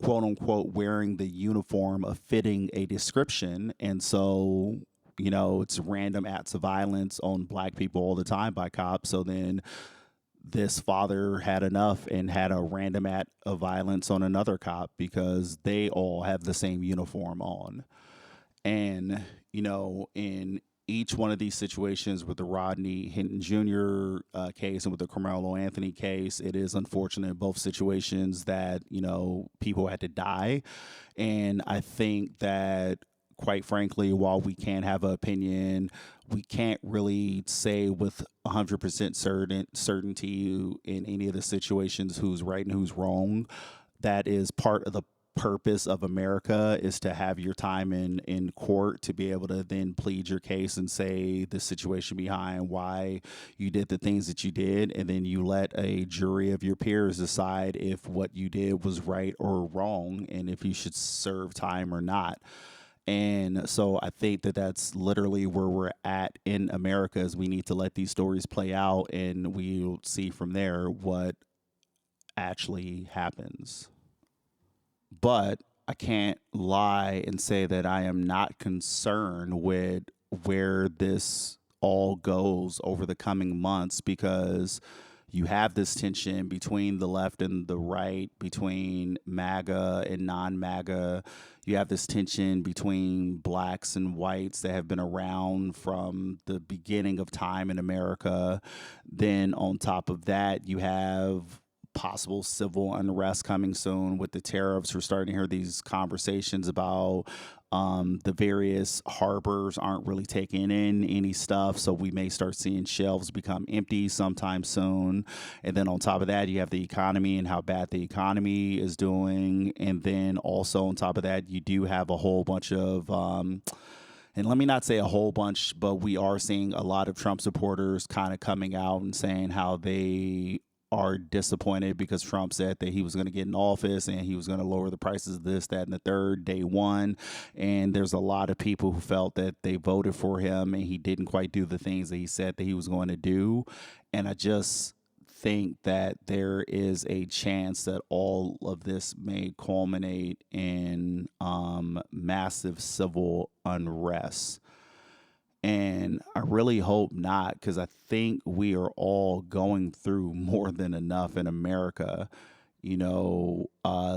quote unquote, wearing the uniform of fitting a description. And so, it's random acts of violence on Black people all the time by cops. So then this father had enough and had a random act of violence on another cop because they all have the same uniform on. And, in each one of these situations, with the Rodney Hinton Jr. Case and with the Carmelo Anthony case, it is unfortunate in both situations that, people had to die. And I think that, quite frankly, while we can have an opinion, we can't really say with 100% certainty in any of the situations who's right and who's wrong. That is part of the purpose of America, is to have your time in court to be able to then plead your case and say the situation behind why you did the things that you did, and then you let a jury of your peers decide if what you did was right or wrong and if you should serve time or not. And so I think that that's literally where we're at in America, is we need to let these stories play out, and we'll see from there what actually happens. But I can't lie and say that I am not concerned with where this all goes over the coming months, because you have this tension between the left and the right, between MAGA and non-MAGA. You have this tension between Blacks and whites that have been around from the beginning of time in America. Then on top of that, you have possible civil unrest coming soon with the tariffs. We're starting to hear these conversations about the various harbors aren't really taking in any stuff, so we may start seeing shelves become empty sometime soon. And then on top of that, you have the economy and how bad the economy is doing. And then also on top of that, you do have a whole bunch of and let me not say a whole bunch, but we are seeing a lot of Trump supporters kind of coming out and saying how they are disappointed because Trump said that he was going to get in office and he was going to lower the prices of this, that, and the third day one. And there's a lot of people who felt that they voted for him and he didn't quite do the things that he said that he was going to do. And I just think that there is a chance that all of this may culminate in massive civil unrest. And I really hope not, because I think we are all going through more than enough in America. The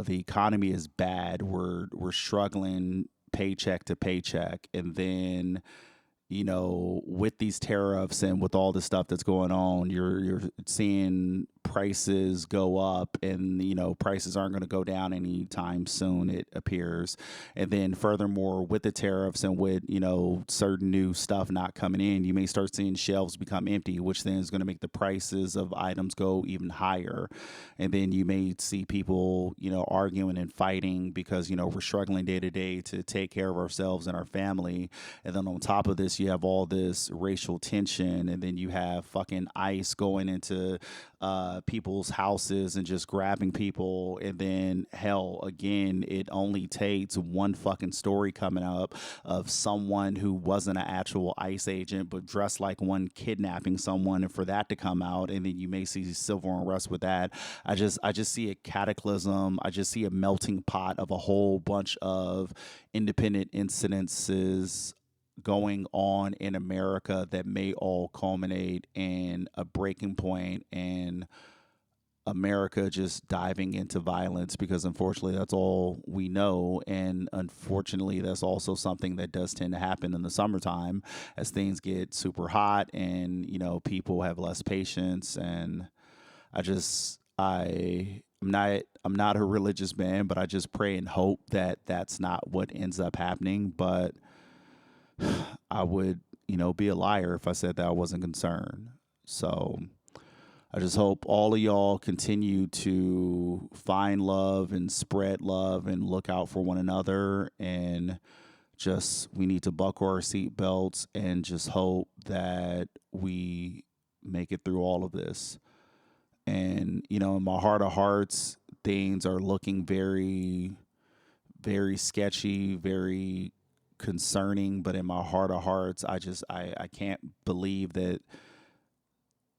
economy is bad. We're struggling paycheck to paycheck. And then, with these tariffs and with all the stuff that's going on, you're seeing prices go up, and prices aren't going to go down anytime soon, it appears. And then furthermore, with the tariffs and with certain new stuff not coming in, you may start seeing shelves become empty, which then is going to make the prices of items go even higher. And then you may see people arguing and fighting because we're struggling day to day to take care of ourselves and our family. And then on top of this, you have all this racial tension, and then you have fucking ICE going into people's houses and just grabbing people. And then hell, again, it only takes one fucking story coming up of someone who wasn't an actual ICE agent but dressed like one kidnapping someone, and for that to come out, and then you may see civil unrest with that. I just see a cataclysm. I just see a melting pot of a whole bunch of independent incidences going on in America that may all culminate in a breaking point and America just diving into violence, because unfortunately that's all we know. And unfortunately that's also something that does tend to happen in the summertime as things get super hot and people have less patience. And I'm not a religious man, but I just pray and hope that that's not what ends up happening. But I would, be a liar if I said that I wasn't concerned. So I just hope all of y'all continue to find love and spread love and look out for one another. And we need to buckle our seatbelts and just hope that we make it through all of this. And, in my heart of hearts, things are looking very, very sketchy, very concerning. But in my heart of hearts, I can't believe that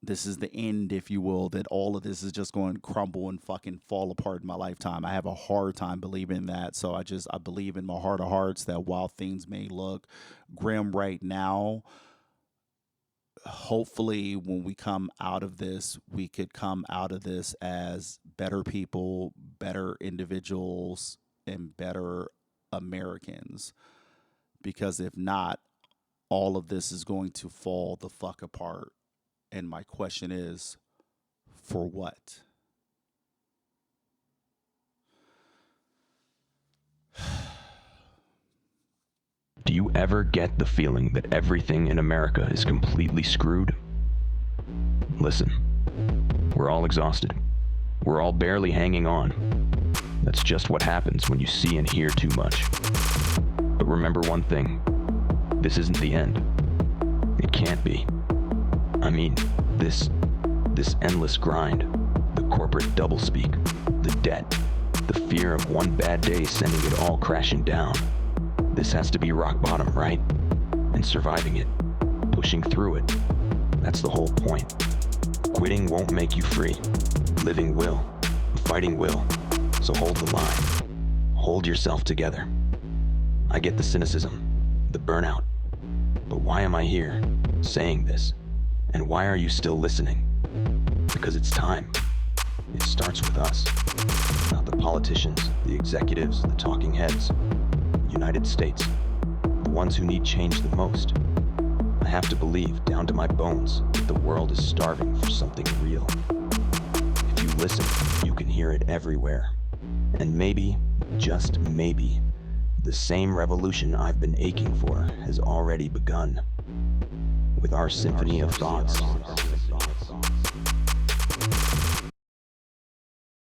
this is the end, if you will, that all of this is just going to crumble and fucking fall apart in my lifetime. I have a hard time believing that. So I believe in my heart of hearts that while things may look grim right now, hopefully when we come out of this, we could come out of this as better people, better individuals, and better Americans. Because if not, all of this is going to fall the fuck apart. And my question is, for what? Do you ever get the feeling that everything in America is completely screwed? Listen, we're all exhausted. We're all barely hanging on. That's just what happens when you see and hear too much. But remember one thing, this isn't the end. It can't be. I mean, this endless grind, the corporate doublespeak, the debt, the fear of one bad day sending it all crashing down. This has to be rock bottom, right? And surviving it, pushing through it, that's the whole point. Quitting won't make you free. Living will. Fighting will. So hold the line. Hold yourself together. I get the cynicism, the burnout. But why am I here, saying this? And why are you still listening? Because it's time. It starts with us. Not the politicians, the executives, the talking heads. United States. The ones who need change the most. I have to believe, down to my bones, that the world is starving for something real. If you listen, you can hear it everywhere. And maybe, just maybe, the same revolution I've been aching for has already begun. With our symphony of thoughts,